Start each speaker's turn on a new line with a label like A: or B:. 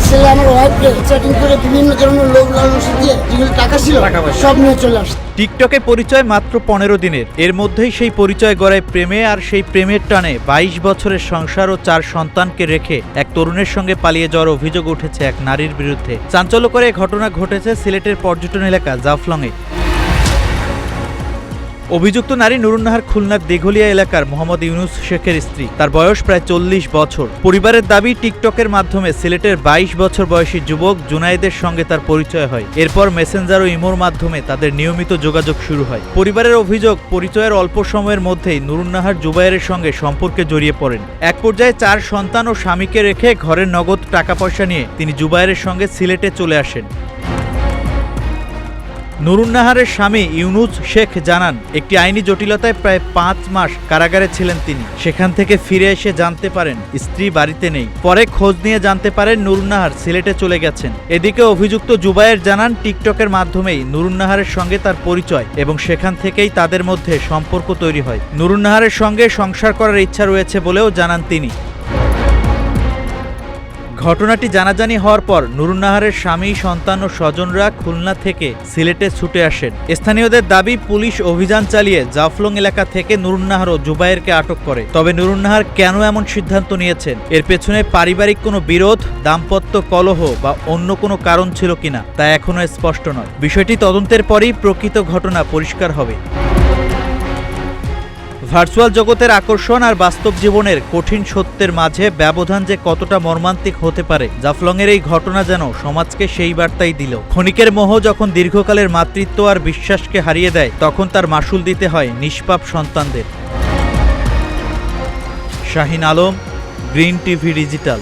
A: ছেলে আমার ওয়াইফকে চ্যাটিং করে বিভিন্ন ধরনের লোক লালসা দিয়ে যেগুলো টাকা ছিল সব নিয়ে চলে আসছে।
B: টিকটকে পরিচয় মাত্র 15 দিনের, এর মধ্যেই সেই পরিচয় গড়ায় প্রেমে, আর সেই প্রেমের টানে 22 বছরের সংসার ও 4 সন্তানকে রেখে এক তরুণের সঙ্গে পালিয়ে যাওয়ার অভিযোগ উঠেছে এক নারীর বিরুদ্ধে। চাঞ্চল্যকর এই ঘটনা ঘটেছে সিলেটের পর্যটন এলাকা জাফলংয়ে। অভিযুক্ত নারী নুরুন্নাহার খুলনার দিঘলিয়া এলাকার মোহাম্মদ ইউনুস শেখের স্ত্রী। তার বয়স প্রায় 40 বছর। পরিবারের দাবি, টিকটকের মাধ্যমে সিলেটের 22 বছর বয়সী যুবক জুনায়েদের সঙ্গে তার পরিচয় হয়। এরপর মেসেঞ্জার ও ইমোর মাধ্যমে তাদের নিয়মিত যোগাযোগ শুরু হয়। পরিবারের অভিযোগ, পরিচয়ের অল্প সময়ের মধ্যেই নুরুন্নাহার জুবায়েরের সঙ্গে সম্পর্কে জড়িয়ে পড়েন। এক পর্যায়ে 4 সন্তান ও স্বামীকে রেখে ঘরের নগদ টাকা পয়সা নিয়ে তিনি জুবায়েরের সঙ্গে সিলেটে চলে আসেন। নুরুন্নাহারের স্বামী ইউনুস শেখ জানান, একটি আইনি জটিলতায় প্রায় 5 মাস কারাগারে ছিলেন তিনি। সেখান থেকে ফিরে এসে জানতে পারেন স্ত্রী বাড়িতে নেই। পরে খোঁজ নিয়ে জানতে পারেন নুরুন্নাহার সিলেটে চলে গেছেন। এদিকে অভিযুক্ত জুবায়ের জানান, টিকটকের মাধ্যমেই নুরুন্নাহারের সঙ্গে তার পরিচয় এবং সেখান থেকেই তাদের মধ্যে সম্পর্ক তৈরি হয়। নুরুন্নাহারের সঙ্গে সংসার করার ইচ্ছা রয়েছে বলেও জানান তিনি। ঘটনাটি জানাজানি হওয়ার পর নুরুন্নাহারের স্বামী, সন্তান ও স্বজনরা খুলনা থেকে সিলেটে ছুটে আসেন। স্থানীয়দের দাবি, পুলিশ অভিযান চালিয়ে জাফলং এলাকা থেকে নুরুন্নাহার ও জুবায়েরকে আটক করে। তবে নুরুন্নাহার কেন এমন সিদ্ধান্ত নিয়েছেন, এর পেছনে পারিবারিক কোনো বিরোধ, দাম্পত্য কলহ বা অন্য কোনো কারণ ছিল কিনা তা এখনও স্পষ্ট নয়। বিষয়টি তদন্তের পরই প্রকৃত ঘটনা পরিষ্কার হবে। ভার্চুয়াল জগতের আকর্ষণ আর বাস্তব জীবনের কঠিন সত্যের মাঝে ব্যবধান যে কতটা মর্মান্তিক হতে পারে, জাফলংয়ের এই ঘটনা যেন সমাজকে সেই বার্তাই দিল। ক্ষণিকের মোহ যখন দীর্ঘকালের মাতৃত্ব আর বিশ্বাসকে হারিয়ে দেয়, তখন তার মাসুল দিতে হয় নিষ্পাপ সন্তানদের। Shahin Alam, green TV digital.